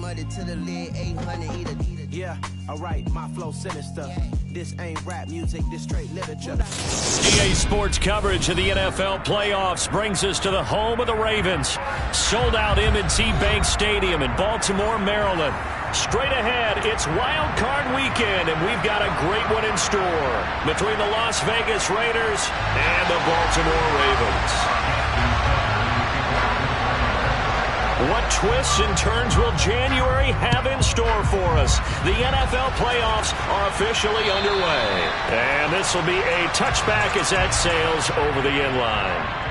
muddy to the lid, 800 eat a. Yeah, alright, my flow sinister. This ain't rap music, this straight literature. EA Sports coverage of the NFL playoffs brings us to the home of the Ravens. Sold out M&T Bank Stadium in Baltimore, Maryland. Straight ahead, it's Wild Card Weekend, and we've got a great one in store between the Las Vegas Raiders and the Baltimore Ravens. What twists and turns will January have in store for us? The NFL playoffs are officially underway. And this will be a touchback as that sails over the end line.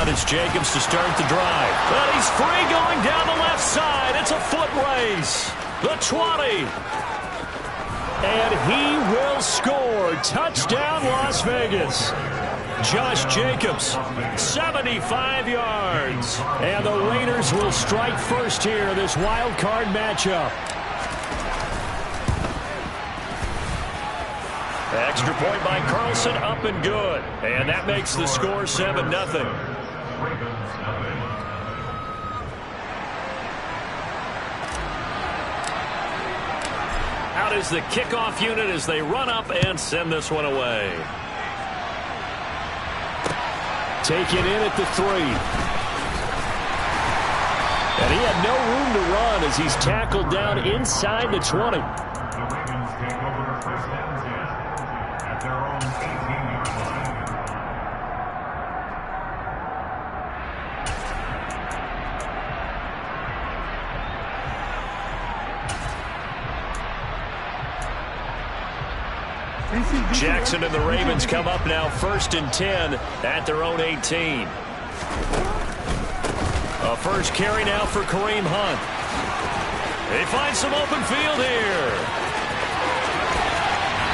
It's Jacobs to start the drive. But he's free going down the left side. It's a foot race. The 20. And he will score. Touchdown, Las Vegas. Josh Jacobs, 75 yards. And the Raiders will strike first here in this wild card matchup. Extra point by Carlson, up and good. And that makes the score 7-0. Out is the kickoff unit as they run up and send this one away. Taken in at the 3. And he had no room to run as he's tackled down inside the 20. Jackson and the Ravens come up now 1st and 10 at their own 18. A first carry now for Kareem Hunt. They find some open field here.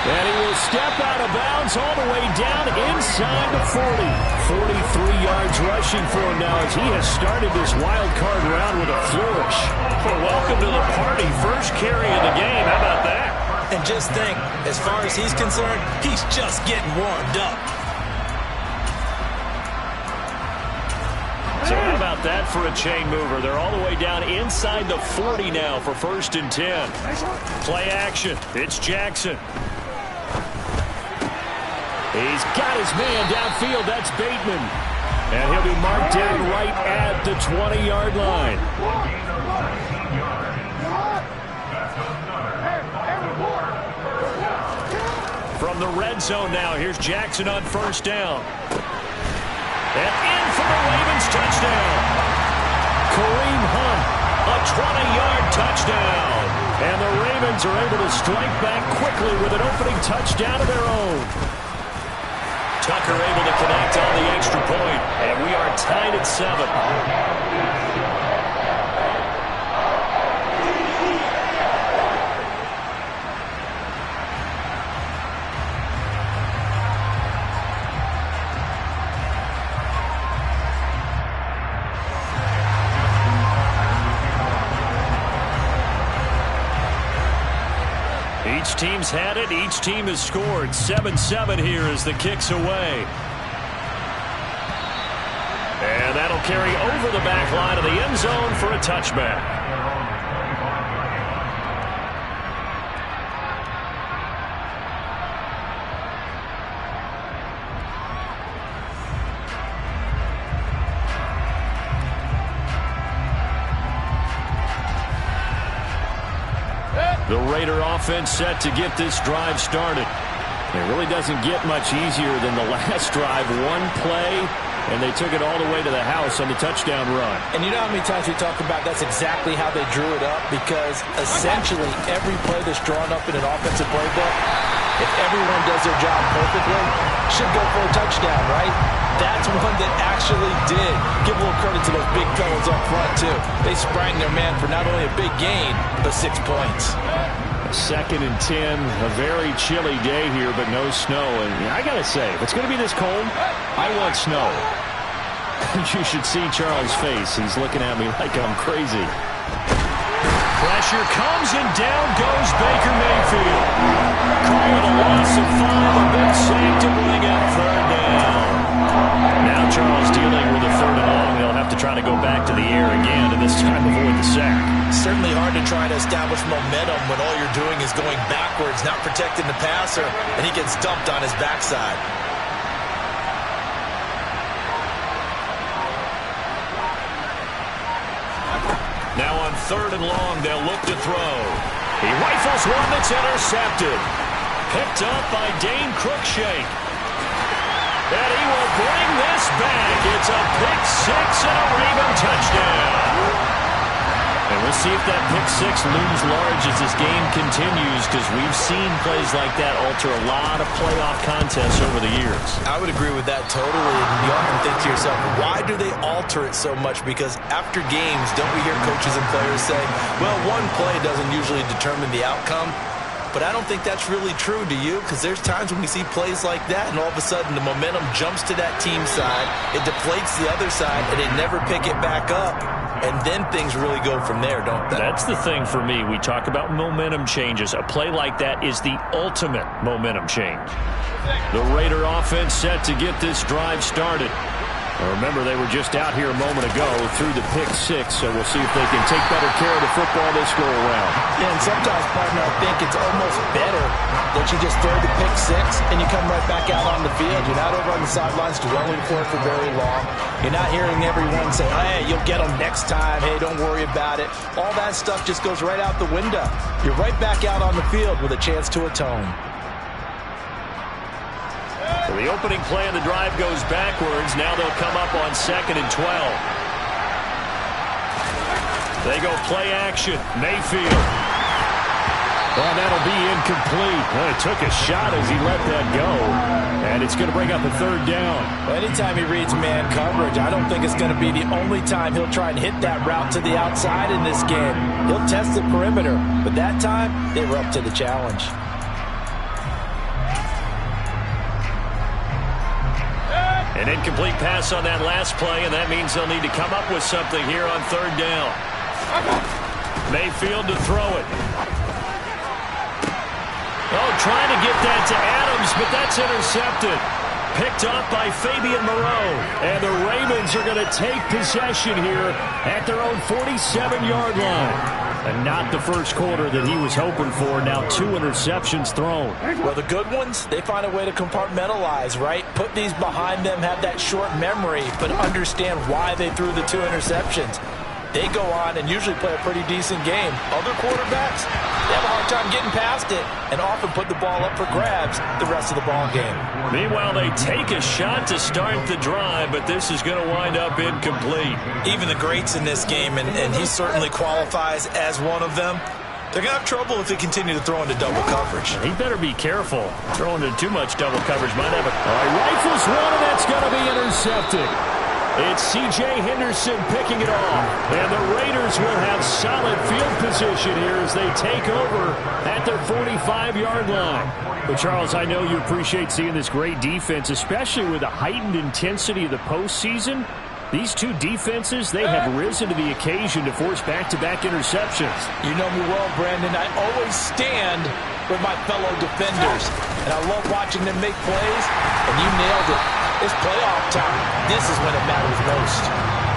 And he will step out of bounds all the way down inside the 40. 43 yards rushing for him now as he has started this wild card round with a flourish. Well, welcome to the party. First carry of the game. How about that? And just think, as far as he's concerned, he's just getting warmed up. So how about that for a chain mover? They're all the way down inside the 40 now for 1st and 10. Play action. It's Jackson. He's got his man downfield. That's Bateman. And he'll be marked down right at the 20-yard line. From the red zone now, here's Jackson on 1st down. And in for the Ravens touchdown. Kareem Hunt, a 20-yard touchdown. And the Ravens are able to strike back quickly with an opening touchdown of their own. Tucker able to connect on the extra point, and we are tied at 7. Each team's had it. Each team has scored. 7-7 here as the kick's away. And that'll carry over the back line of the end zone for a touchback. The Raider offense set to get this drive started. It really doesn't get much easier than the last drive. One play, and they took it all the way to the house on the touchdown run. And you know how many times we talk about that's exactly how they drew it up? Because essentially every play that's drawn up in an offensive playbook, if everyone does their job perfectly, should go for a touchdown, right? That's one that actually did. Give a little credit to those big fellas up front, too. They sprang their man for not only a big gain, but 6 points. 2nd and 10, a very chilly day here, but no snow. And I got to say, if it's going to be this cold, I want snow. You should see Charles' face. He's looking at me like I'm crazy. Pressure comes, and down goes Baker Mayfield. Call it a loss of 5, a big sack to bring up 3rd down. Now Charles dealing with a 3rd and long. They'll have to try to go back to the air again, and this time avoid the sack. Certainly hard to try to establish momentum when all you're doing is going backwards, not protecting the passer, and he gets dumped on his backside. Now on 3rd and long, they'll look to throw. He rifles one that's intercepted. Picked up by Dane Cruikshank. And he will bring this back. It's a pick 6 and a Raven touchdown. And we'll see if that pick 6 looms large as this game continues, because we've seen plays like that alter a lot of playoff contests over the years. I would agree with that totally. And you often think to yourself, why do they alter it so much? Because after games, don't we hear coaches and players say, well, one play doesn't usually determine the outcome? But I don't think that's really true, do you? Because there's times when we see plays like that, and all of a sudden the momentum jumps to that team side, it deflates the other side, and they never pick it back up. And then things really go from there, don't they? That's the thing for me. We talk about momentum changes. A play like that is the ultimate momentum change. The Raider offense set to get this drive started. Remember, they were just out here a moment ago through the pick 6, so we'll see if they can take better care of the football this go-around. Yeah, and sometimes, partner, I think it's almost better that you just throw the pick 6 and you come right back out on the field. You're not over on the sidelines dwelling for it for very long. You're not hearing everyone say, hey, you'll get them next time. Hey, don't worry about it. All that stuff just goes right out the window. You're right back out on the field with a chance to atone. So the opening play of the drive goes backwards. Now they'll come up on 2nd and 12. They go play action. Mayfield. Well, that'll be incomplete. Well, it took a shot as he let that go. And it's going to bring up a 3rd down. Well, anytime he reads man coverage, I don't think it's going to be the only time he'll try and hit that route to the outside in this game. He'll test the perimeter. But that time, they were up to the challenge. An incomplete pass on that last play, and that means they'll need to come up with something here on 3rd down. Mayfield to throw it. Oh, trying to get that to Adams, but that's intercepted. Picked up by Fabian Moreau. And the Ravens are going to take possession here at their own 47-yard line. And not the first quarter that he was hoping for. Now 2 interceptions thrown. Well, the good ones, they find a way to compartmentalize, right? Put these behind them, have that short memory, but understand why they threw the 2 interceptions. They go on and usually play a pretty decent game. Other quarterbacks, they have a hard time getting past it and often put the ball up for grabs the rest of the ball game. Meanwhile, they take a shot to start the drive, but this is going to wind up incomplete. Even the greats in this game, and he certainly qualifies as one of them, they're going to have trouble if they continue to throw into double coverage. He better be careful. Throwing into too much double coverage might have a... rifles one, and that's going to be intercepted. It's C.J. Henderson picking it off. And the Raiders will have solid field position here as they take over at their 45-yard line. But, Charles, I know you appreciate seeing this great defense, especially with the heightened intensity of the postseason. These two defenses, they have risen to the occasion to force back-to-back interceptions. You know me well, Brandon. I always stand with my fellow defenders. And I love watching them make plays, and you nailed it. It's playoff time. This is when it matters most.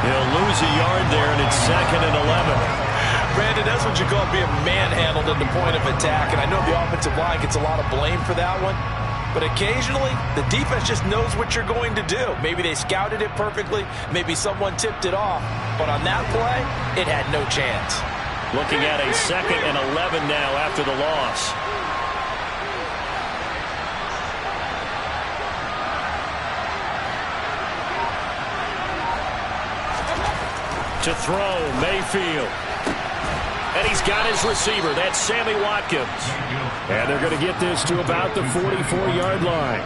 He'll lose a yard there, and it's 2nd and 11. Brandon, that's what you call being manhandled at the point of attack. And I know the offensive line gets a lot of blame for that one. But occasionally, the defense just knows what you're going to do. Maybe they scouted it perfectly. Maybe someone tipped it off. But on that play, it had no chance. Looking at a 2nd and 11 now after the loss. To throw, Mayfield. And he's got his receiver. That's Sammy Watkins. And they're going to get this to about the 44-yard line.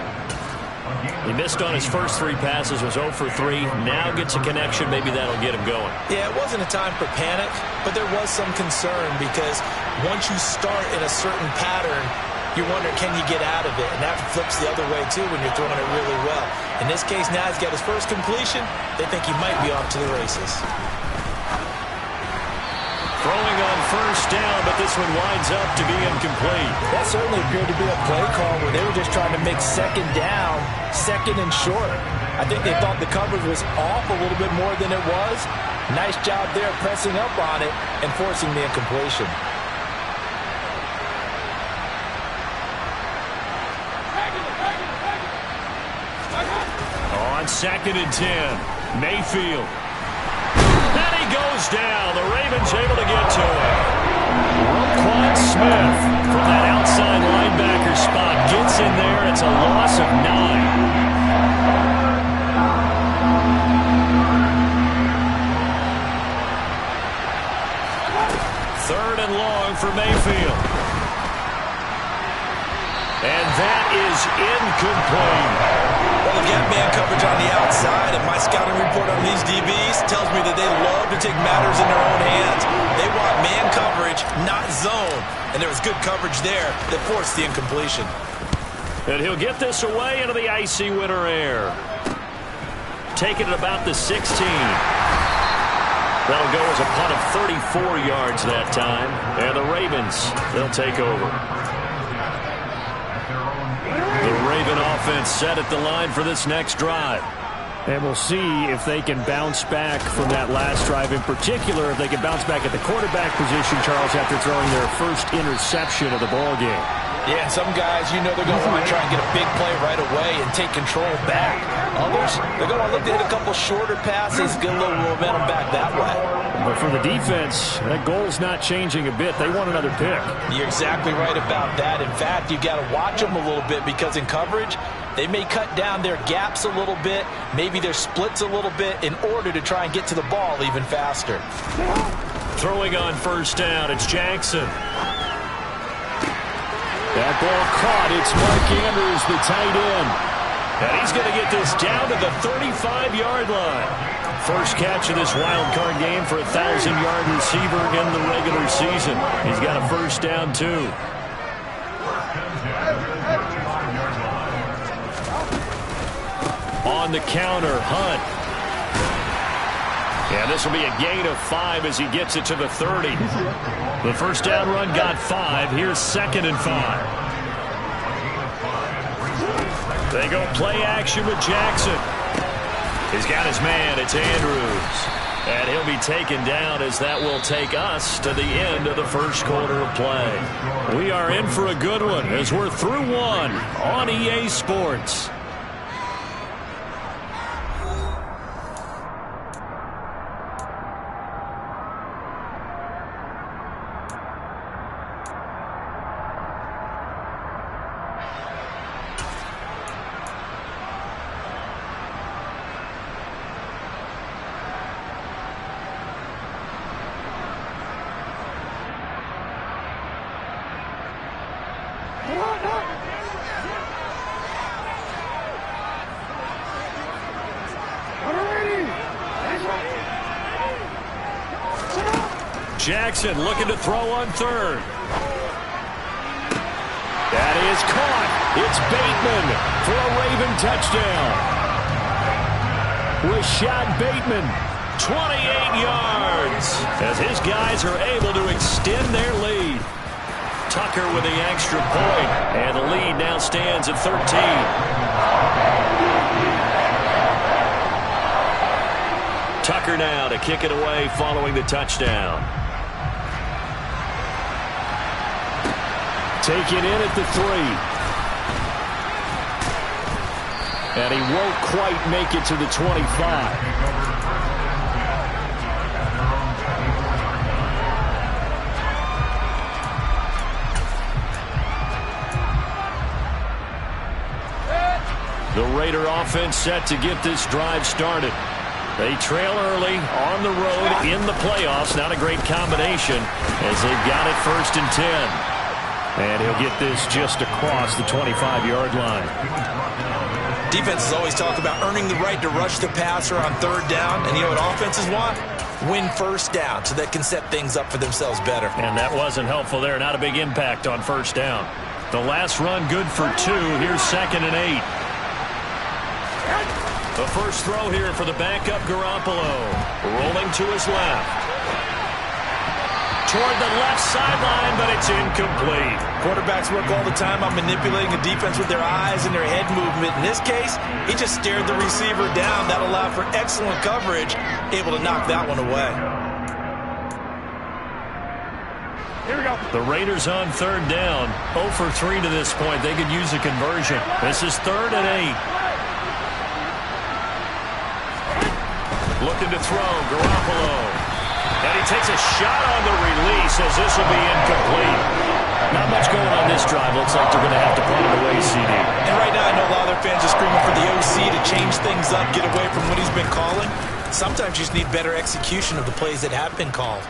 He missed on his first 3 passes, was 0 for 3. Now gets a connection. Maybe that'll get him going. Yeah, it wasn't a time for panic, but there was some concern because once you start in a certain pattern, you wonder, can you get out of it? And that flips the other way, too, when you're throwing it really well. In this case, now he's got his first completion. They think he might be off to the races. Throwing on first down, but this one winds up to be incomplete. That certainly appeared to be a play call where they were just trying to make 2nd down, 2nd and short. I think they thought the coverage was off a little bit more than it was. Nice job there pressing up on it and forcing the incompletion. On 2nd and 10, Mayfield. And he goes down. The Ravens able to get to him. Roquan Smith from that outside linebacker spot gets in there. It's a loss of 9. Third and long for Mayfield. And that is incomplete. Well, again, man coverage on the outside, and my scouting report on these DBs tells me that they love to take matters in their own hands. They want man coverage, not zone. And there was good coverage there that forced the incompletion. And he'll get this away into the icy winter air. Taking it about the 16. That'll go as a punt of 34 yards that time. And the Ravens, they'll take over. The Raven offense set at the line for this next drive. And we'll see if they can bounce back from that last drive. In particular, if they can bounce back at the quarterback position, Charles, after throwing their first interception of the ball game. Yeah, and some guys, you know they're going to want to try and get a big play right away and take control back. Others, they're going to look to hit a couple shorter passes, get a little momentum back that way. But for the defense, that goal's not changing a bit. They want another pick. You're exactly right about that. In fact, you've got to watch them a little bit because in coverage, they may cut down their gaps a little bit, maybe their splits a little bit in order to try and get to the ball even faster. Throwing on first down, it's Jackson. That ball caught. It's Mark Andrews, the tight end. And he's going to get this down to the 35-yard line. First catch of this wild card game for a 1,000-yard receiver in the regular season. He's got a first down, too. On the counter, Hunt. And this will be a gain of 5 as he gets it to the 30. The first down run got 5. Here's 2nd and 5. They go play action with Jackson. He's got his man. It's Andrews. And he'll be taken down as that will take us to the end of the first quarter of play. We are in for a good one as we're through one on EA Sports. Jackson looking to throw on third. That is caught. It's Bateman for a Raven touchdown. Rashad Bateman, 28 yards, as his guys are able to extend their lead. Tucker with the extra point, and the lead now stands at 13. Tucker now to kick it away following the touchdown. Take it in at the 3. And he won't quite make it to the 25. Raider offense set to get this drive started. They trail early on the road in the playoffs. Not a great combination as they've got it 1st and 10. And he'll get this just across the 25-yard line. Defenses always talk about earning the right to rush the passer on 3rd down. And you know what offenses want? Win 1st down so they can set things up for themselves better. And that wasn't helpful there. Not a big impact on 1st down. The last run good for 2. Here's 2nd and 8. The first throw here for the backup Garoppolo. Rolling to his left. Toward the left sideline, but it's incomplete. Quarterbacks work all the time on manipulating the defense with their eyes and their head movement. In this case, he just stared the receiver down. That allowed for excellent coverage, able to knock that one away. Here we go. The Raiders on 3rd down. 0 for 3 to this point. They could use a conversion. This is 3rd and 8. Looking to throw, Garoppolo. And he takes a shot on the release as this will be incomplete. Not much going on this drive. Looks like they're going to have to punt it away, CD. And right now I know a lot of their fans are screaming for the OC to change things up, get away from what he's been calling. Sometimes you just need better execution of the plays that have been called.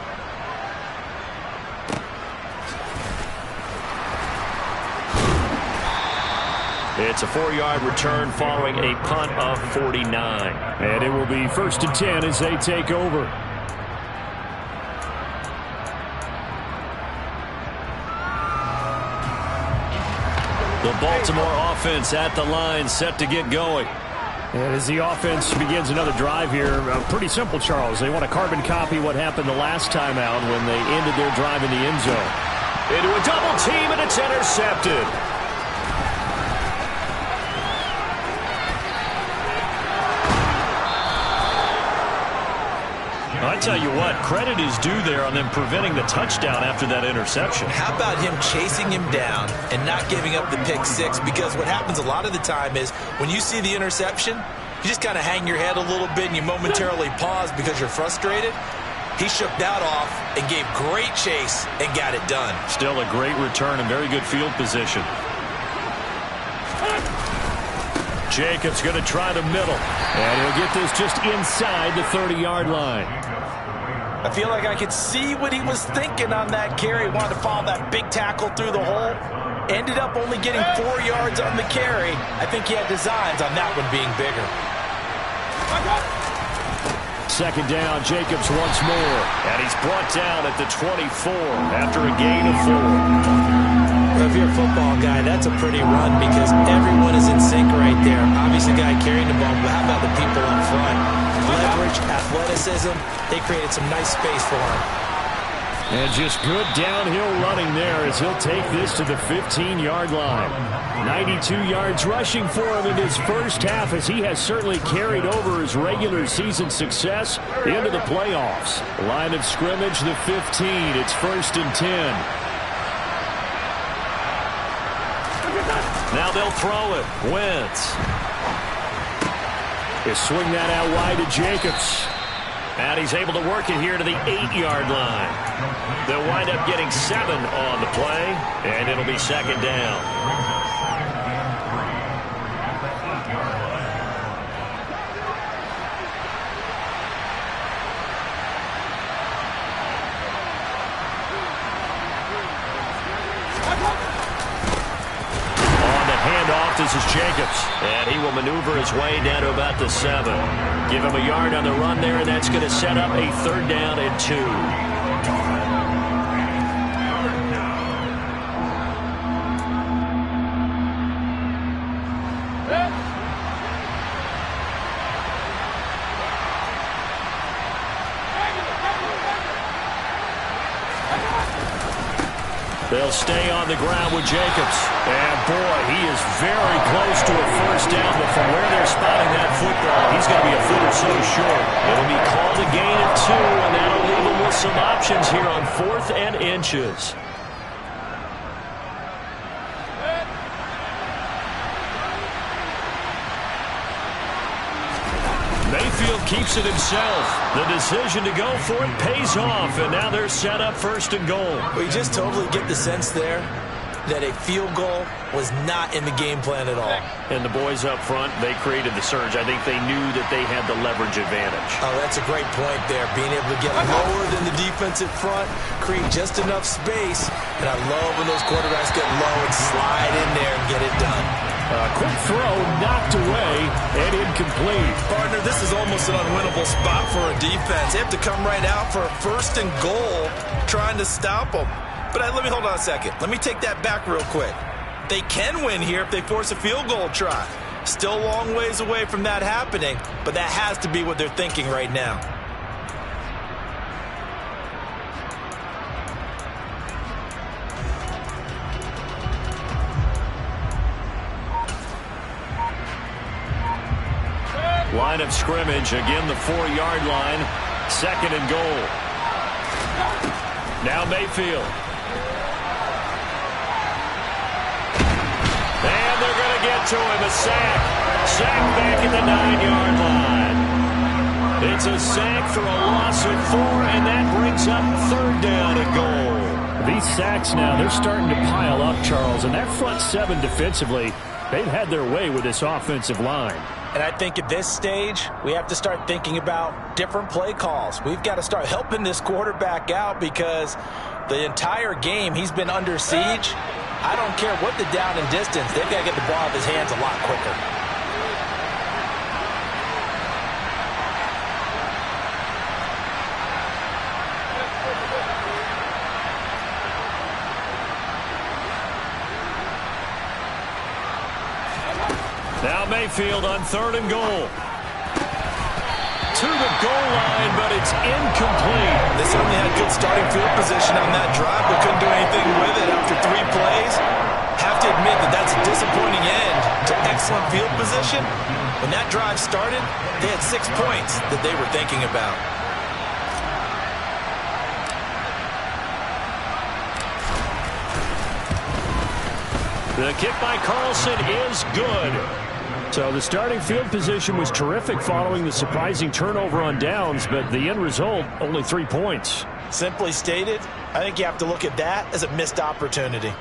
It's a 4-yard return following a punt of 49. And it will be 1st and 10 as they take over. The Baltimore offense at the line, set to get going. And as the offense begins another drive here, pretty simple, Charles. They want to carbon copy what happened the last time out when they ended their drive in the end zone. Into a double team, and it's intercepted. I tell you what, credit is due there on them preventing the touchdown after that interception. How about him chasing him down and not giving up the pick 6? Because what happens a lot of the time is when you see the interception, you just kind of hang your head a little bit and you momentarily pause because you're frustrated. He shook that off and gave great chase and got it done. Still a great return and very good field position. Jacobs going to try the middle. And he'll get this just inside the 30-yard line. I feel like I could see what he was thinking on that carry. Wanted to follow that big tackle through the hole. Ended up only getting 4 yards on the carry. I think he had designs on that one being bigger. 2nd down, Jacobs once more. And he's brought down at the 24 after a gain of 4. If you're a football guy, that's a pretty run because everyone is in sync right there. Obviously, the guy carrying the ball, but how about the people up front? Leverage, athleticism, they created some nice space for him. And just good downhill running there as he'll take this to the 15-yard line. 92 yards rushing for him in his first half as he has certainly carried over his regular season success into the playoffs. Line of scrimmage, the 15. It's 1st and 10. Now they'll throw it. Wentz. They swing that out wide to Jacobs. And he's able to work it here to the 8-yard line. They'll wind up getting 7 on the play, and it'll be 2nd down. This is Jacobs, and he will maneuver his way down to about the 7. Give him a yard on the run there, and that's going to set up a 3rd down and 2. They'll stay on the ground with Jacobs. And, boy, he is very close to a 1st down, but from where they're spotting that football, he's going to be a foot or so short. It'll be called a gain of 2, and that'll leave him with some options here on 4th and inches. Mayfield keeps it himself. The decision to go for it pays off, and now they're set up 1st and goal. We just totally get the sense there. that a field goal was not in the game plan at all. And the boys up front, they created the surge. I think they knew that they had the leverage advantage. Oh, that's a great point there. Being able to get lower than the defensive front, create just enough space. And I love when those quarterbacks get low and slide in there and get it done. Quick throw, knocked away, and incomplete. Partner, this is almost an unwinnable spot for a defense. They have to come right out for a 1st and goal, trying to stop them. But let me hold on a second. Let me take that back real quick. They can win here if they force a field goal try. Still a long ways away from that happening, but that has to be what they're thinking right now. Line of scrimmage, again the 4-yard line. 2nd and goal. Now Mayfield. And they're going to get to him. A sack. Sack back at the 9-yard line. It's a sack for a loss of 4, and that brings up 3rd down and goal. These sacks now, they're starting to pile up, Charles. And that front 7 defensively, they've had their way with this offensive line. And I think at this stage, we have to start thinking about different play calls. We've got to start helping this quarterback out because the entire game he's been under siege. I don't care what the down and distance. They've got to get the ball out of his hands a lot quicker. Now Mayfield on 3rd and goal. To the goal line, but it's incomplete. They certainly had good starting field position on that drive, but couldn't do anything with it after 3 plays. Have to admit that that's a disappointing end to excellent field position. When that drive started, they had 6 points that they were thinking about. The kick by Carlson is good. So the starting field position was terrific following the surprising turnover on downs, but the end result, only 3 points. Simply stated, I think you have to look at that as a missed opportunity.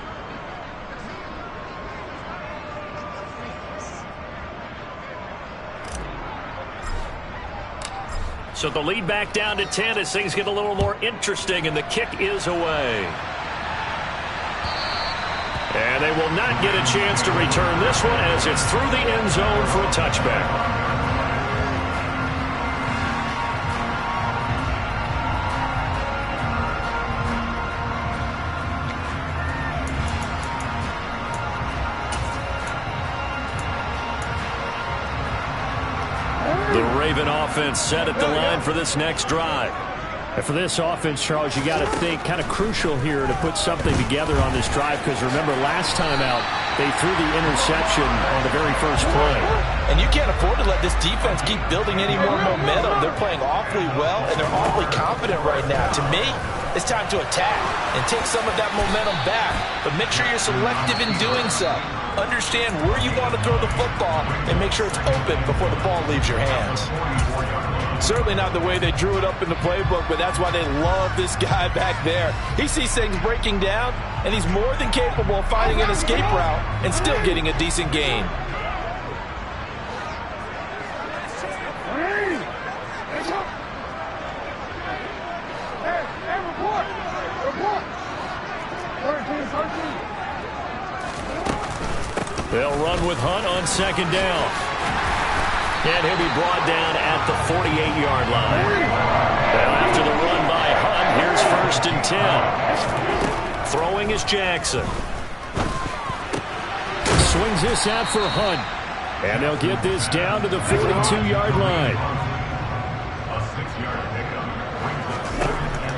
So the lead back down to 10 as things get a little more interesting, and the kick is away. And they will not get a chance to return this one as it's through the end zone for a touchback. The Raven offense set at the line for this next drive. And for this offense, Charles, you got to think kind of crucial here to put something together on this drive because remember last time out they threw the interception on the very first play. And you can't afford to let this defense keep building any more momentum. They're playing awfully well and they're awfully confident right now. To me, it's time to attack and take some of that momentum back, but make sure you're selective in doing so. Understand where you want to throw the football and make sure it's open before the ball leaves your hands. Certainly not the way they drew it up in the playbook, but that's why they love this guy back there. He sees things breaking down, and he's more than capable of finding an escape route and still getting a decent gain. They'll run with Hunt on 2nd down. And he'll be brought down at the 48-yard line. Now after the run by Hunt, here's 1st and 10. Throwing is Jackson. Swings this out for Hunt. And they'll get this down to the 42-yard line.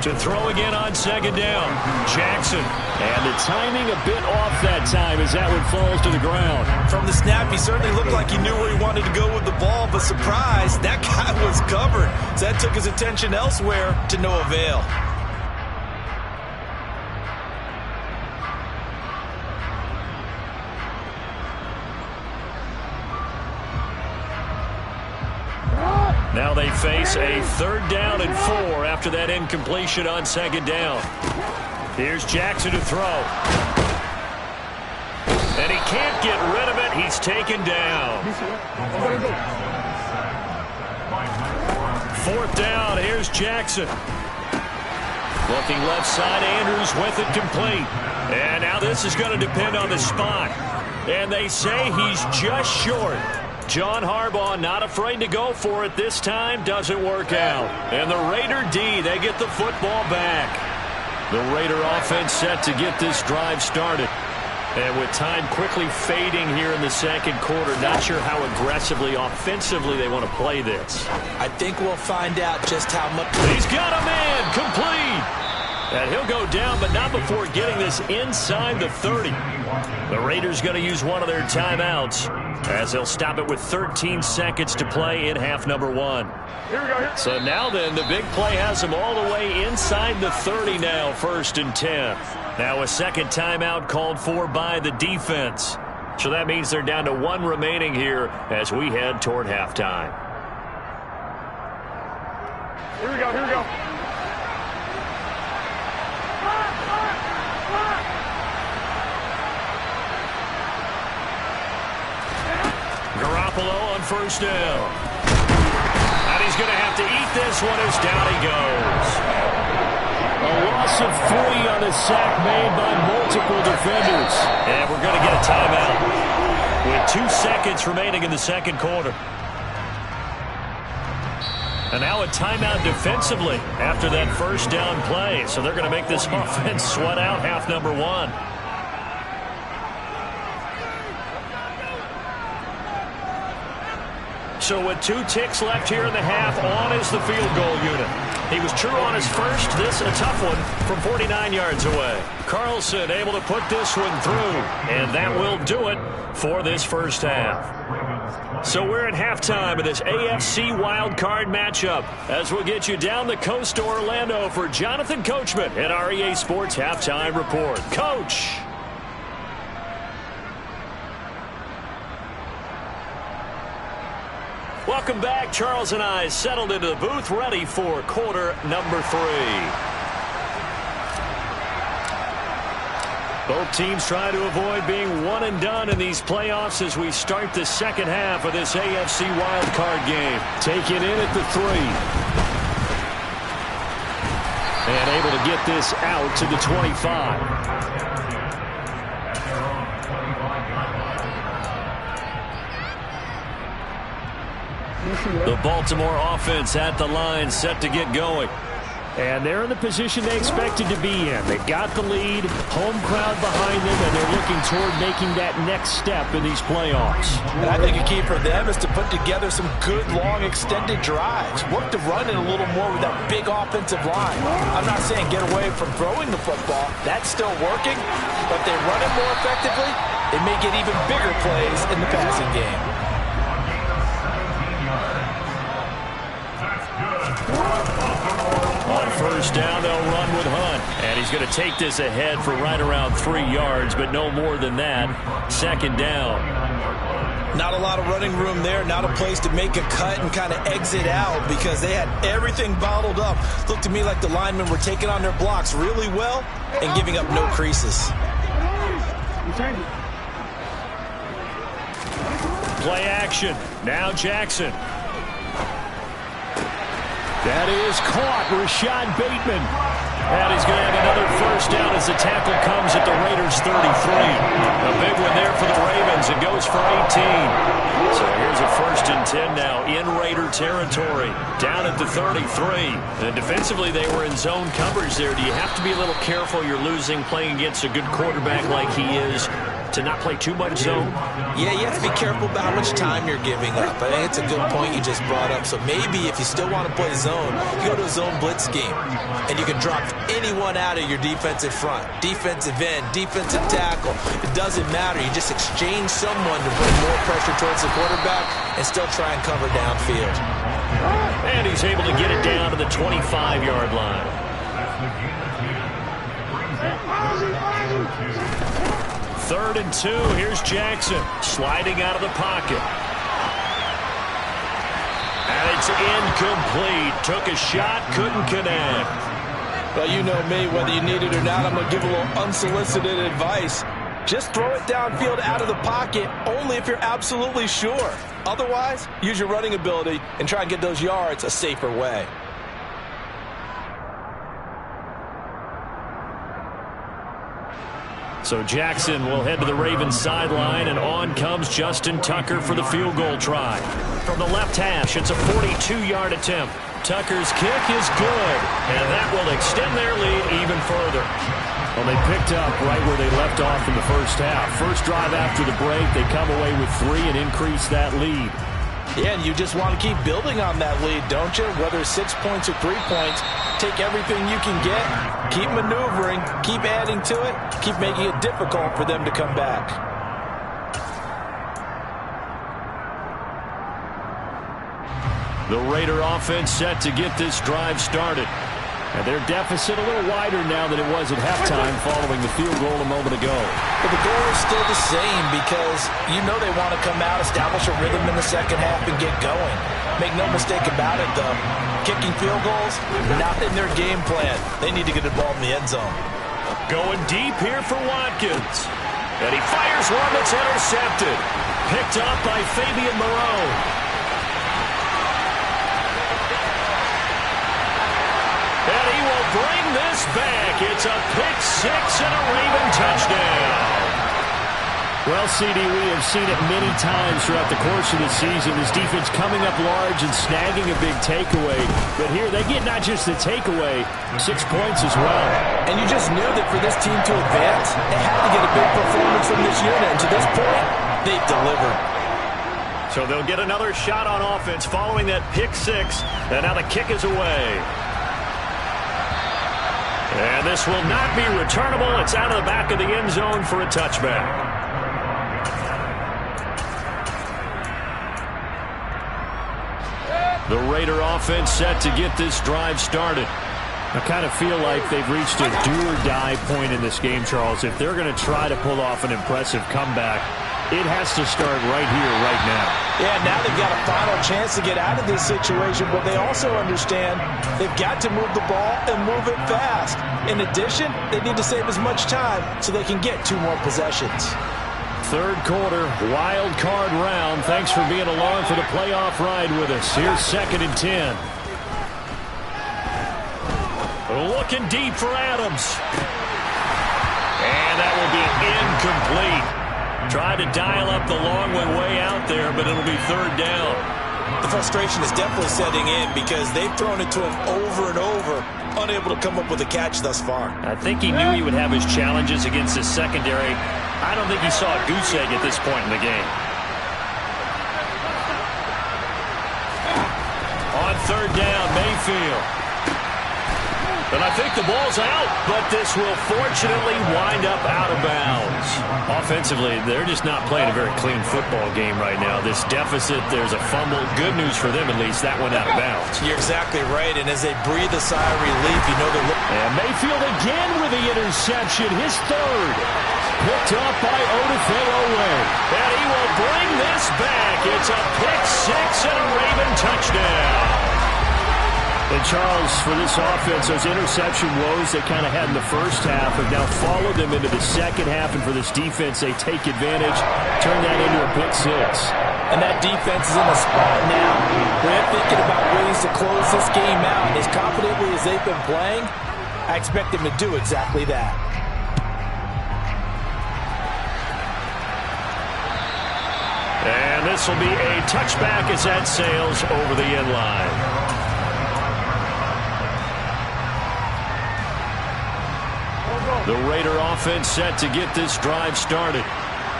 To throw again on 2nd down. Jackson. And the timing a bit off that time as that one falls to the ground. From the snap, he certainly looked like he knew where he wanted to go with the ball, but surprise, that guy was covered. So that took his attention elsewhere to no avail. Now they face a 3rd down and 4 after that incompletion on 2nd down. Here's Jackson to throw. And he can't get rid of it. He's taken down. 4th down. Here's Jackson. Looking left side. Andrews with it complete. And now this is going to depend on the spot. And they say he's just short. John Harbaugh not afraid to go for it this time. Doesn't work out. And the Raider D, they get the football back. The Raider offense set to get this drive started. And with time quickly fading here in the second quarter, not sure how aggressively, offensively they want to play this. I think we'll find out just how much. He's got a man complete. And he'll go down, but not before getting this inside the 30. The Raiders going to use one of their timeouts as they'll stop it with 13 seconds to play in half number 1. So now then, the big play has them all the way inside the 30 now, 1st and 10. Now a second timeout called for by the defense. So that means they're down to 1 remaining here as we head toward halftime. Here we go. Garoppolo on 1st down. And he's going to have to eat this one as down he goes. A loss of 3 on the sack made by multiple defenders. And we're going to get a timeout with 2 seconds remaining in the second quarter. And now a timeout defensively after that 1st down play. So they're going to make this offense sweat out half number 1. So with 2 ticks left here in the half, on is the field goal unit. He was true on his first. This a tough one from 49 yards away. Carlson able to put this one through, and that will do it for this first half. So we're at halftime of this AFC wildcard matchup as we'll get you down the coast to Orlando for Jonathan Coachman at our EA Sports Halftime Report. Coach! Welcome back. Charles and I settled into the booth, ready for quarter number 3. Both teams try to avoid being one and done in these playoffs as we start the second half of this AFC wildcard game. Take it in at the 3. And able to get this out to the 25. The Baltimore offense at the line, set to get going. And they're in the position they expected to be in. They've got the lead, home crowd behind them, and they're looking toward making that next step in these playoffs. And I think a key for them is to put together some good, long, extended drives. Work to run it a little more with that big offensive line. I'm not saying get away from throwing the football. That's still working. But they run it more effectively, they may get even bigger plays in the passing game. On 1st down, they'll run with Hunt. And he's going to take this ahead for right around 3 yards, but no more than that. 2nd down. Not a lot of running room there. Not a place to make a cut and kind of exit out because they had everything bottled up. Looked to me like the linemen were taking on their blocks really well and giving up no creases. Play action. Now Jackson. That is caught. Rashad Bateman. And he's going to have another 1st down as the tackle comes at the Raiders' 33. A big one there for the Ravens. It goes for 18. So here's a 1st and 10 now in Raider territory. Down at the 33. And defensively, they were in zone coverage there. Do you have to be a little careful? You're losing playing against a good quarterback like he is to not play too much zone? Yeah, you have to be careful about how much time you're giving up. I think it's a good point you just brought up. So maybe if you still want to play zone, you go to a zone blitz scheme. And you can drop anyone out of your defensive front. Defensive end, defensive tackle. It doesn't matter. You just exchange someone to put more pressure towards the quarterback and still try and cover downfield. And he's able to get it down to the 25-yard line. Third and 2. Here's Jackson sliding out of the pocket. And it's incomplete. Took a shot, couldn't connect. Well, you know me, whether you need it or not, I'm going to give a little unsolicited advice. Just throw it downfield out of the pocket only if you're absolutely sure. Otherwise, use your running ability and try and get those yards a safer way. So Jackson will head to the Ravens sideline, and on comes Justin Tucker for the field goal try. From the left hash, it's a 42-yard attempt. Tucker's kick is good, and that will extend their lead even further. Well, they picked up right where they left off in the first half. First drive after the break, they come away with 3 and increase that lead. Yeah, and you just want to keep building on that lead, don't you? Whether it's 6 points or 3 points, take everything you can get, keep maneuvering, keep adding to it, keep making it difficult for them to come back. The Raider offense set to get this drive started. And their deficit a little wider now than it was at halftime following the field goal a moment ago. But the goal is still the same because you know they want to come out, establish a rhythm in the second half, and get going. Make no mistake about it, though. Kicking field goals, not in their game plan. They need to get the ball in the end zone. Going deep here for Watkins. And he fires one that's intercepted. Picked up by Fabian Moreau. And he will bring this back. It's a pick-6 and a Raven touchdown. Well, CD, we have seen it many times throughout the course of the season. This defense coming up large and snagging a big takeaway. But here they get not just the takeaway, 6 points as well. And you just knew that for this team to advance, they had to get a big performance from this unit. And to this point, they've delivered. So they'll get another shot on offense following that pick-6. And now the kick is away. And this will not be returnable. It's out of the back of the end zone for a touchback. The Raider offense set to get this drive started. I kind of feel like they've reached a do-or-die point in this game, Charles. If they're going to try to pull off an impressive comeback, it has to start right here, right now. Yeah, now they've got a final chance to get out of this situation, but they also understand they've got to move the ball and move it fast. In addition, they need to save as much time so they can get 2 more possessions. Third quarter, wild card round. Thanks for being along for the playoff ride with us. Here's 2nd and 10. Looking deep for Adams. And that will be incomplete. Tried to dial up the long one way out there, but it'll be 3rd down. The frustration is definitely setting in because they've thrown it to him over and over, unable to come up with a catch thus far. I think he knew he would have his challenges against his secondary. I don't think he saw a goose egg at this point in the game. On 3rd down, Mayfield. And I think the ball's out, but this will fortunately wind up out of bounds. Offensively, they're just not playing a very clean football game right now. This deficit, there's a fumble. Good news for them, at least. That went out of bounds. You're exactly right, and as they breathe a sigh of relief, you know they're looking. And Mayfield again with the interception, his 3rd. Picked up by Odafe-Oweh. And he will bring this back. It's a pick-6 and a Raven touchdown. And Charles, for this offense, those interception woes they kind of had in the first half have now followed them into the second half. And for this defense, they take advantage, turn that into a pick-6. And that defense is in a spot now where they're thinking about ways to close this game out. As confidently as they've been playing, I expect them to do exactly that. And this will be a touchback as that sails over the end line. The Raider offense set to get this drive started.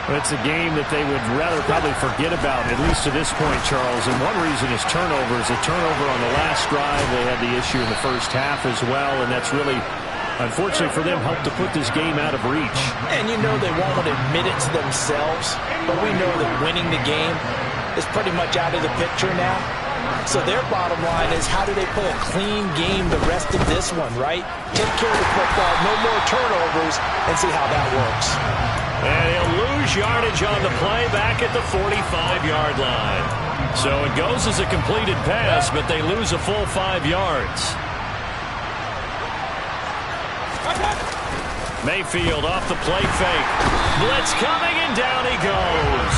Well, it's a game that they would rather probably forget about, at least to this point, Charles. And one reason is turnovers. A turnover on the last drive. They had the issue in the first half as well, and that's really, unfortunately for them, helped to put this game out of reach. And you know they won't admit it to themselves, but we know that winning the game is pretty much out of the picture now. So their bottom line is, how do they play a clean game the rest of this one, right? Take care of the football, no more turnovers, and see how that works. And he'll lose yardage on the play back at the 45-yard line. So it goes as a completed pass, but they lose a full 5 yards. Mayfield off the play fake. Blitz coming, and down he goes.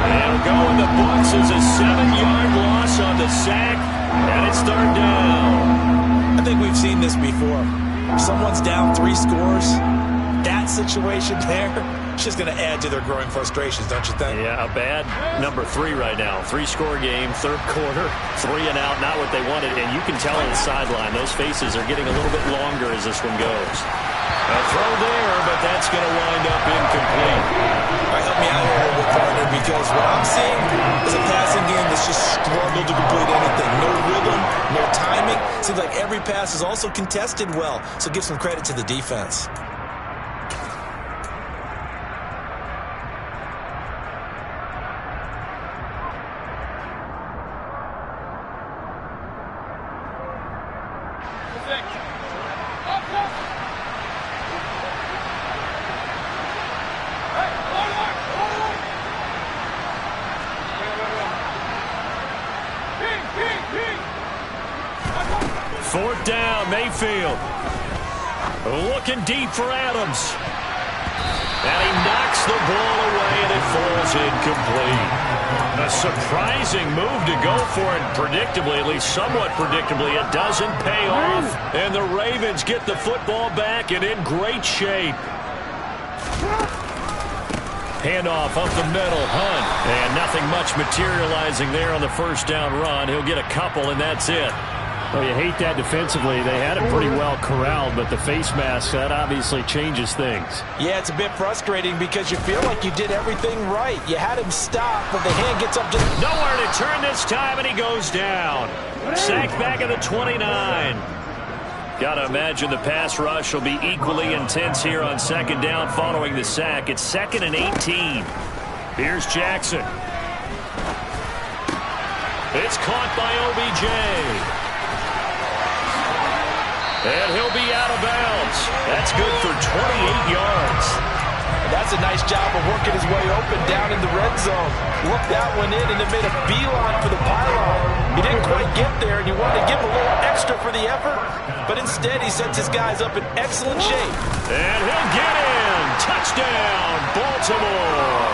He'll go in the books as a 7-yard loss on the sack, and it's third down. I think we've seen this before. If someone's down 3 scores, that situation there, it's just going to add to their growing frustrations, don't you think? Yeah, a bad number 3 right now. 3-score game, third quarter, 3 and out, not what they wanted. And you can tell on the sideline, those faces are getting a little bit longer as this one goes. A throw there, but that's going to wind up incomplete. All right, help me out here a little bit, partner, because what I'm seeing is a passing game that's just struggled to complete anything. No rhythm, no timing. Seems like every pass is also contested well, so give some credit to the defense. Fourth down, Mayfield. Looking deep for Adams. And he knocks the ball away, and it falls incomplete. A surprising move to go for it. Predictably, at least somewhat predictably, it doesn't pay off. And the Ravens get the football back and in great shape. Handoff up the middle, Hunt. And nothing much materializing there on the first down run. He'll get a couple, and that's it. Well, you hate that defensively. They had it pretty well corralled, but the face mask, that obviously changes things. Yeah, it's a bit frustrating because you feel like you did everything right. You had him stop, but the hand gets up to... Nowhere to turn this time, and he goes down. Sacked back at the 29. Got to imagine the pass rush will be equally intense here on second down following the sack. It's 2nd and 18. Here's Jackson. It's caught by OBJ. And he'll be out of bounds. That's good for 28 yards. That's a nice job of working his way open down in the red zone. Looked that one in and then made a beeline for the pylon. He didn't quite get there, and you wanted to give him a little extra for the effort. But instead, he sets his guys up in excellent shape. And he'll get in. Touchdown, Baltimore.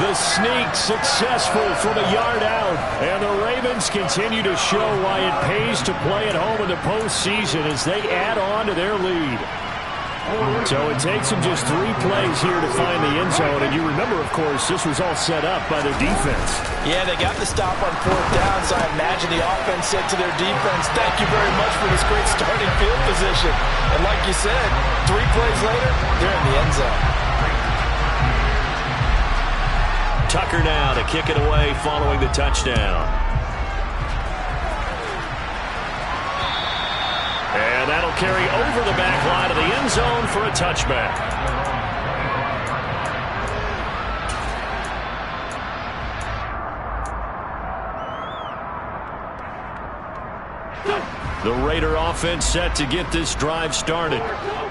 The sneak successful from a yard out. And the Ravens continue to show why it pays to play at home in the postseason as they add on to their lead. So it takes them just 3 plays here to find the end zone. And you remember, of course, this was all set up by their defense. Yeah, they got the stop on 4th down, so I imagine the offense said to their defense, thank you very much for this great starting field position. And like you said, 3 plays later, they're in the end zone. Tucker now to kick it away following the touchdown. And that'll carry over the back line of the end zone for a touchback. The Raider offense set to get this drive started.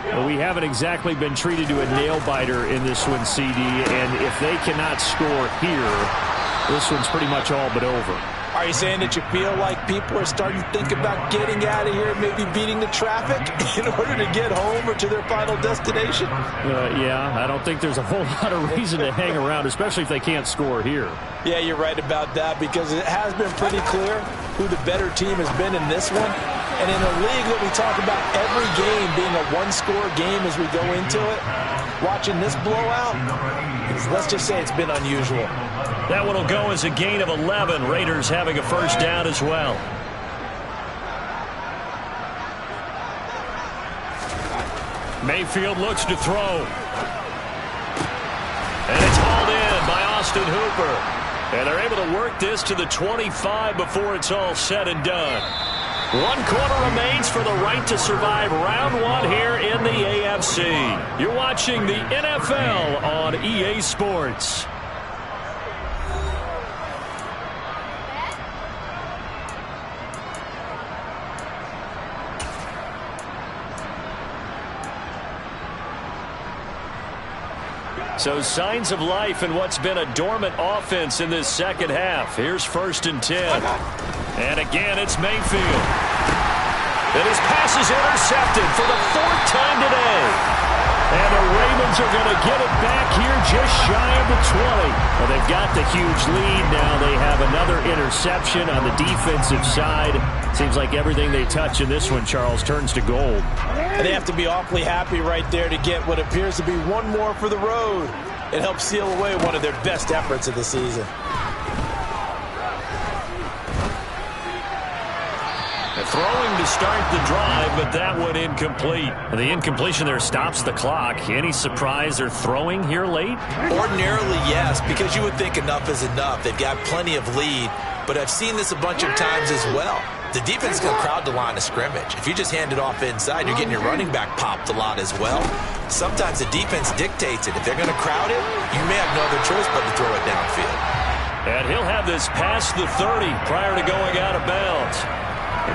Well, we haven't exactly been treated to a nail-biter in this one, CD, and if they cannot score here, this one's pretty much all but over. Are you saying that you feel like people are starting to think about getting out of here, maybe beating the traffic in order to get home or to their final destination? Yeah, I don't think there's a whole lot of reason to hang around, especially if they can't score here. Yeah, you're right about that because it has been pretty clear who the better team has been in this one. And in a league that we talk about every game being a 1-score game as we go into it, watching this blowout, let's just say it's been unusual. That one will go as a gain of 11. Raiders having a first down as well. Mayfield looks to throw. And it's hauled in by Austin Hooper. And they're able to work this to the 25 before it's all said and done. 1 quarter remains for the right to survive round 1 here in the AFC. You're watching the NFL on EA Sports. So signs of life in what's been a dormant offense in this second half. Here's 1st and 10. And again, it's Mayfield. And his pass is intercepted for the 4th time today. And the Ravens are going to get it back here just shy of the 20. Well, they've got the huge lead now. They have another interception on the defensive side. Seems like everything they touch in this one, Charles, turns to gold. And they have to be awfully happy right there to get what appears to be one more for the road. It helps seal away one of their best efforts of the season. Throwing to start the drive, but that one incomplete. And the incompletion there stops the clock. Any surprise they're throwing here late? Ordinarily, yes, because you would think enough is enough. They've got plenty of lead, but I've seen this a bunch of times as well. The defense can crowd the line of scrimmage. If you just hand it off inside, you're getting your running back popped a lot as well. Sometimes the defense dictates it. If they're going to crowd it, you may have no other choice but to throw it downfield. And he'll have this past the 30 prior to going out of bounds.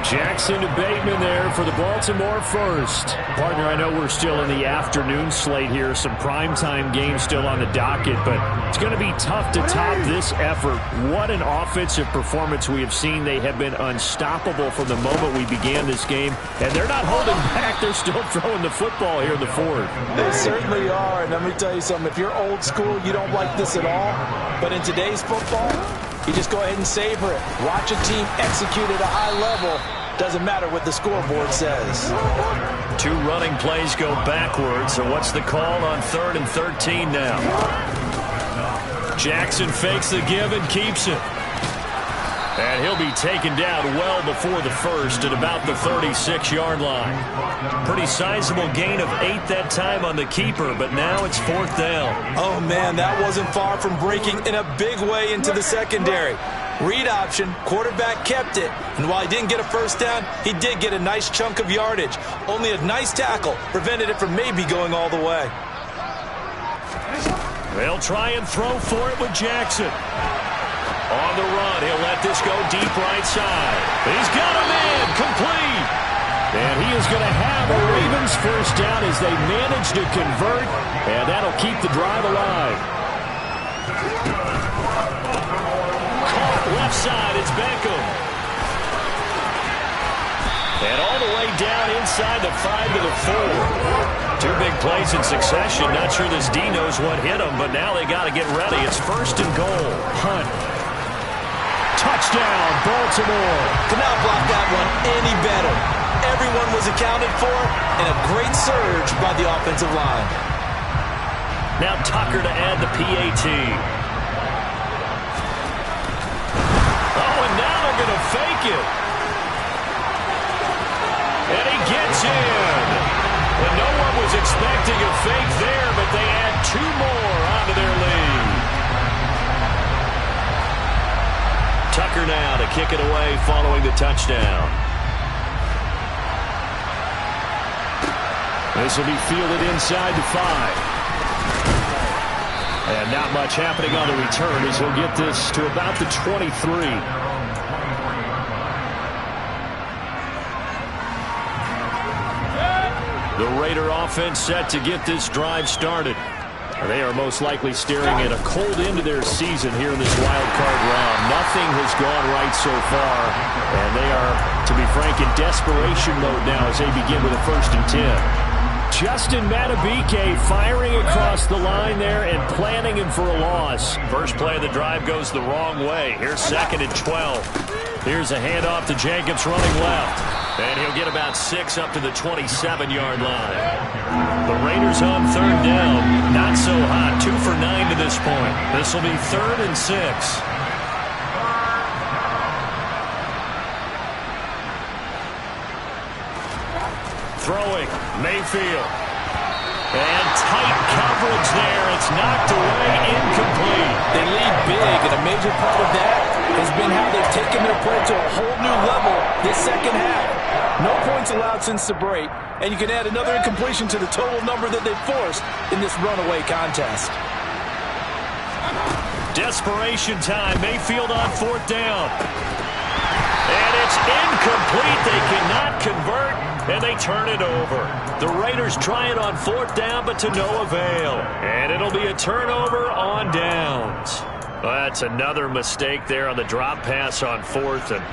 Jackson to Bateman there for the Baltimore first. Partner, I know we're still in the afternoon slate here. Some primetime games still on the docket, but it's going to be tough to top this effort. What an offensive performance we have seen. They have been unstoppable from the moment we began this game, and they're not holding back. They're still throwing the football here in the fourth. They certainly are, and let me tell you something. If you're old school, you don't like this at all, but in today's football, you just go ahead and savor it. Watch a team execute at a high level. Doesn't matter what the scoreboard says. Two running plays go backwards. So what's the call on 3rd and 13 now? Jackson fakes the give and keeps it. And he'll be taken down well before the first at about the 36-yard line. Pretty sizable gain of 8 that time on the keeper, but now it's 4th down. Oh, man, that wasn't far from breaking in a big way into the secondary. Read option, quarterback kept it, and while he didn't get a first down, he did get a nice chunk of yardage. Only a nice tackle prevented it from maybe going all the way. They'll try and throw for it with Jackson. On the run, he'll let this go deep right side. He's got a man, complete. And he is going to have a Ravens first down as they manage to convert, and that'll keep the drive alive. Caught left side, it's Beckham. And all the way down inside the 5 to the 4. Two big plays in succession. Not sure this D knows what hit him, but now they got to get ready. It's 1st and goal. Hunt. Touchdown, Baltimore. Could not block that one any better. Everyone was accounted for, and a great surge by the offensive line. Now Tucker to add the PAT. Oh, and now they're going to fake it. And he gets in. And no one was expecting a fake there, but they add 2 more onto their lead. Tucker now to kick it away following the touchdown. This will be fielded inside the 5. And not much happening on the return as he'll get this to about the 23. The Raider offense set to get this drive started. They are most likely staring at a cold end of their season here in this wild card round. Nothing has gone right so far, and they are, to be frank, in desperation mode now as they begin with a 1st and 10. Justin Matabike firing across the line there and planting him for a loss. First play of the drive goes the wrong way. Here's 2nd and 12. Here's a handoff to Jacobs running left. And he'll get about 6 up to the 27-yard line. The Raiders on 3rd down. Not so hot. 2 for 9 to this point. This will be 3rd and 6. Throwing, Mayfield. And tight coverage there. It's knocked away, incomplete. They lead big, and a major part of that has been how they've taken their play to a whole new level this second half. No points allowed since the break, and you can add another incompletion to the total number that they've forced in this runaway contest. Desperation time. Mayfield on 4th down. And it's incomplete. They cannot convert, and they turn it over. The Raiders try it on 4th down, but to no avail. And it'll be a turnover on downs. Well, that's another mistake there on the drop pass on 4th, and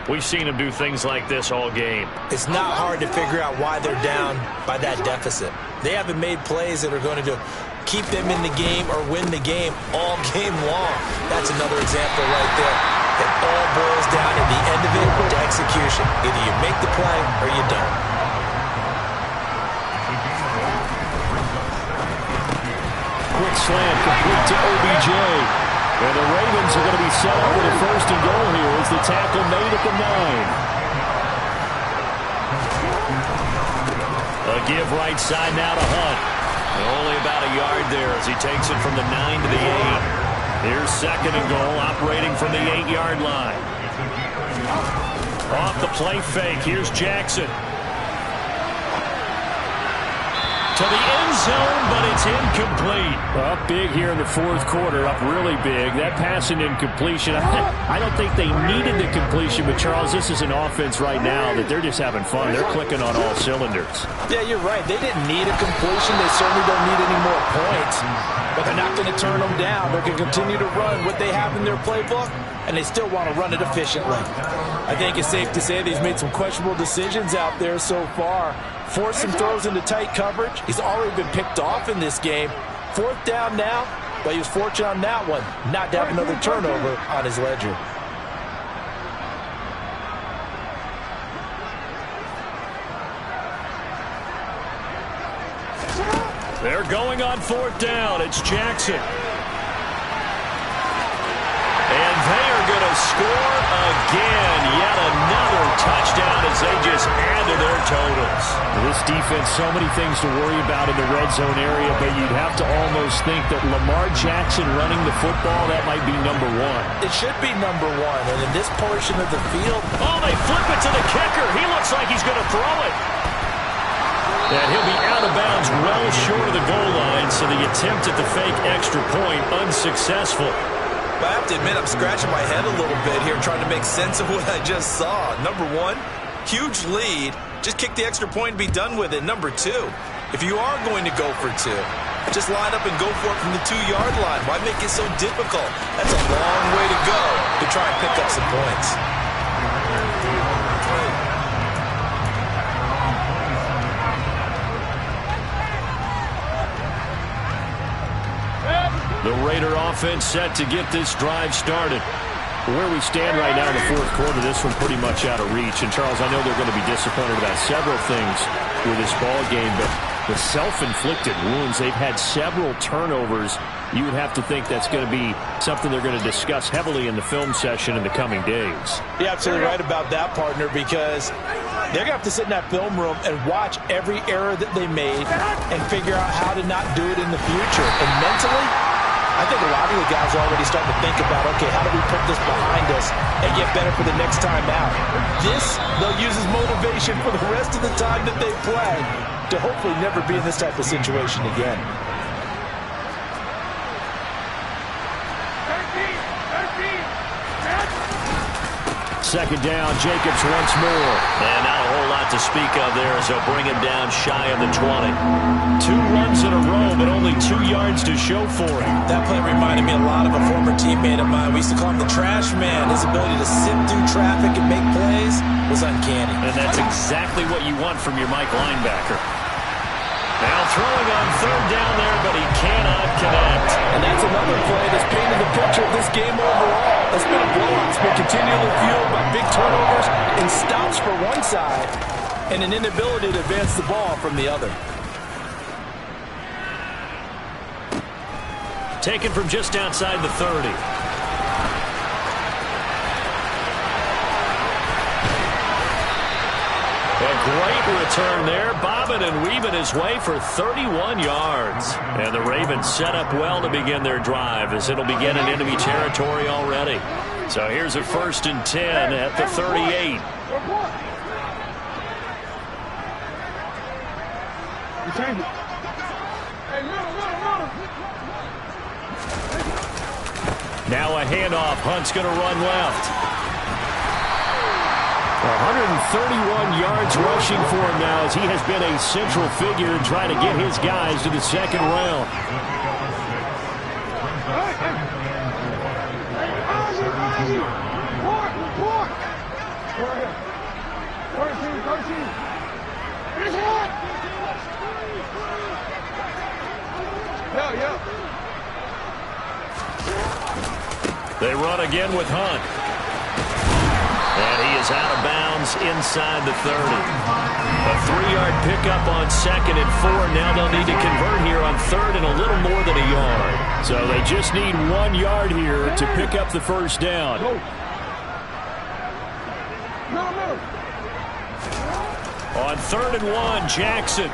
We've seen him do things like this all game. It's not hard to figure out why they're down by that deficit. They haven't made plays that are going to keep them in the game or win the game all game long. That's another example right there. It all boils down at the end of it to execution. Either you make the play or you don't. Quick slant complete to OBJ. And the Ravens are going to be set up with a first and goal here as the tackle made at the 9. A give right side now to Hunt. Only about a yard there as he takes it from the 9 to the 8. Here's second and goal, operating from the 8-yard line. Off the play fake, here's Jackson. To the end zone, but it's incomplete. Up big here in the fourth quarter, up really big. That pass and incompletion, I don't think they needed the completion, but Charles, this is an offense right now that they're just having fun. They're clicking on all cylinders. Yeah, you're right. They didn't need a completion. They certainly don't need any more points. But they're not going to turn them down. They're going to continue to run what they have in their playbook, and they still want to run it efficiently. I think it's safe to say they've made some questionable decisions out there so far. Forced some throws into tight coverage. He's already been picked off in this game. Fourth down now, but he was fortunate on that one not to have another turnover on his ledger. They're going on fourth down. It's Jackson. And they are going to score again. Yet another touchdown as they just add to their totals. This defense, so many things to worry about in the red zone area, but you'd have to almost think that Lamar Jackson running the football, that might be number one. It should be number one, and in this portion of the field... Oh, they flip it to the kicker. He looks like he's going to throw it. And he'll be out of bounds well short of the goal line, so the attempt at the fake extra point unsuccessful. But I have to admit, I'm scratching my head a little bit here trying to make sense of what I just saw. Number one, huge lead. Just kick the extra point and be done with it. Number two, if you are going to go for two, just line up and go for it from the 2-yard line. Why make it so difficult? That's a long way to go to try and pick up some points. The Raider offense set to get this drive started. Where we stand right now in the fourth quarter, this one pretty much out of reach. And, Charles, I know they're going to be disappointed about several things with this ball game, but the self-inflicted wounds, they've had several turnovers. You would have to think that's going to be something they're going to discuss heavily in the film session in the coming days. You're absolutely right about that, partner, because they're going to have to sit in that film room and watch every error that they made and figure out how to not do it in the future. And mentally, I think a lot of the guys are already starting to think about, okay, how do we put this behind us and get better for the next time out? This, they'll use as motivation for the rest of the time that they play to hopefully never be in this type of situation again. Second down, Jacobs once more. And not a whole lot to speak of there as they'll bring him down shy of the 20. 2 runs in a row, but only 2 yards to show for it. That play reminded me a lot of a former teammate of mine. We used to call him the trash man. His ability to sit through traffic and make plays was uncanny. And that's exactly what you want from your Mike linebacker. Now throwing on third down there, but he cannot connect. And that's another play that's painted the picture of this game overall. It's been a blowout. It's been continually fueled by big turnovers and stops for one side and an inability to advance the ball from the other. Taken from just outside the 30. A great return there, bobbing and weaving his way for 31 yards. And the Ravens set up well to begin their drive as it'll begin in enemy territory already. So here's a 1st and 10 at the 38. Now a handoff. Hunt's going to run left. 131 yards rushing for him now as he has been a central figure in trying to get his guys to the second round. They run again with Hunt. And he is out of bounds inside the 30. A 3-yard pickup on 2nd and 4. Now they'll need to convert here on 3rd and a little more than a yard. So they just need 1 yard here to pick up the first down. On 3rd and 1, Jackson.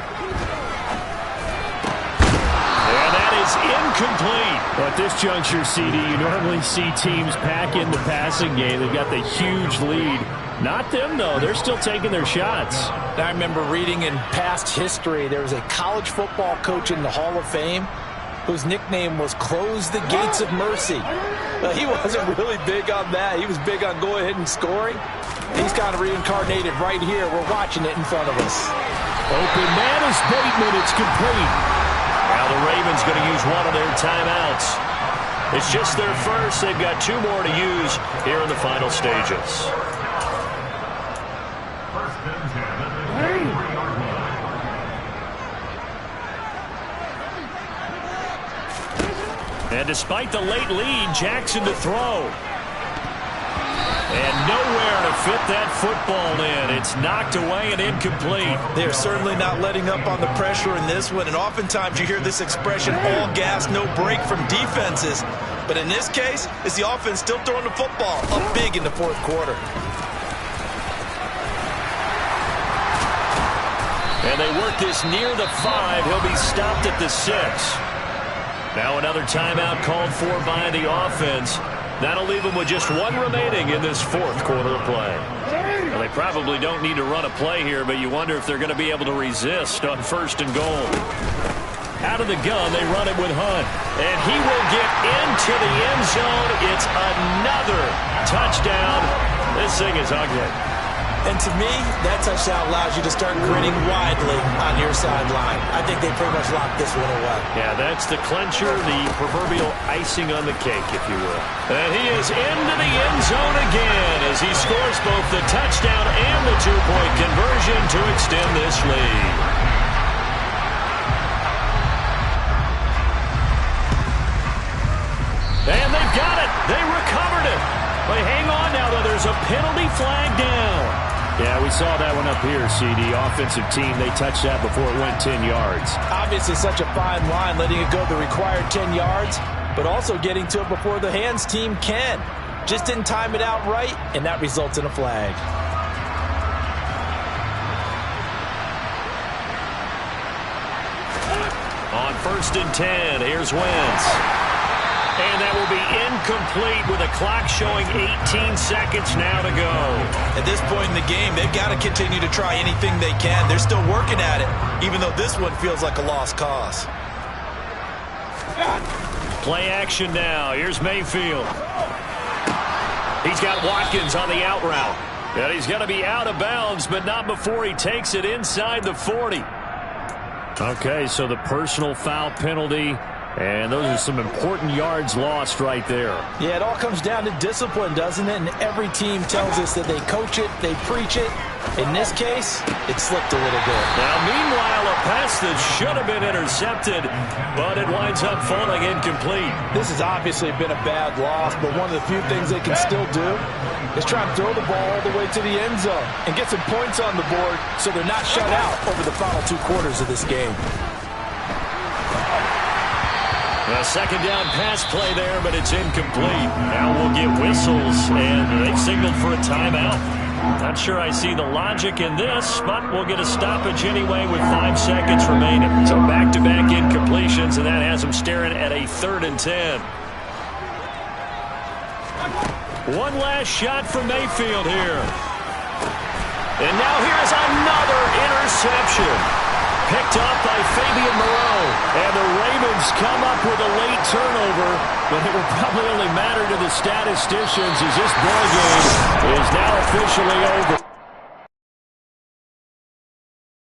And that is incomplete. At this juncture, CD, you normally see teams pack in the passing game. They've got the huge lead. Not them, though. They're still taking their shots. I remember reading in past history, there was a college football coach in the Hall of Fame whose nickname was Close the Gates of Mercy. Well, he wasn't really big on that. He was big on go ahead and scoring. He's kind of reincarnated right here. We're watching it in front of us. Open man is Bateman. It's complete. Now the Ravens going to use one of their timeouts. It's just their first. They've got 2 more to use here in the final stages. And despite the late lead, Jackson to throw. And nowhere to fit that football in. It's knocked away and incomplete. They're certainly not letting up on the pressure in this one. And oftentimes you hear this expression, all gas, no break from defenses. But in this case, it's the offense still throwing the football up big in the 4th quarter. And they work this near the 5. He'll be stopped at the 6. Now another timeout called for by the offense. That'll leave them with just 1 remaining in this 4th quarter of play. Well, they probably don't need to run a play here, but you wonder if they're going to be able to resist on 1st and goal. Out of the gun, they run it with Hunt. And he will get into the end zone. It's another touchdown. This thing is ugly. And to me, that touchdown allows you to start grinning widely on your sideline. I think they pretty much locked this one away. Yeah, that's the clincher, the proverbial icing on the cake, if you will. And he is into the end zone again as he scores both the touchdown and the 2-point conversion to extend this lead. And they've got it. They recovered it. But hang on now, though. There's a penalty flag down. Yeah, we saw that one up here, CD. Offensive team, they touched that before it went 10 yards. Obviously such a fine line, letting it go the required 10 yards, but also getting to it before the hands team can. Just didn't time it out right, and that results in a flag. On 1st and 10, here's Wentz. And that will be incomplete with a clock showing 18 seconds now to go. At this point in the game, they've got to continue to try anything they can. They're still working at it, even though this one feels like a lost cause. Play action now. Here's Mayfield. He's got Watkins on the out route. And he's going to be out of bounds, but not before he takes it inside the 40. Okay, so the personal foul penalty. And those are some important yards lost right there. Yeah, it all comes down to discipline, doesn't it? And every team tells us that they coach it, they preach it. In this case, it slipped a little bit. Now, meanwhile, a pass that should have been intercepted, but it winds up falling incomplete. This has obviously been a bad loss, but one of the few things they can still do is try and throw the ball all the way to the end zone and get some points on the board so they're not shut out over the final 2 quarters of this game. A 2nd down pass play there, but it's incomplete. Now we'll get whistles, and they've signaled for a timeout. Not sure I see the logic in this, but we'll get a stoppage anyway with 5 seconds remaining. So back-to-back incompletions, and that has them staring at a 3rd and 10. One last shot from Mayfield here. And now here's another interception. Picked up by Fabian Moreau. And the Ravens come up with a late turnover, but it will probably only matter to the statisticians as this ball game is now officially over.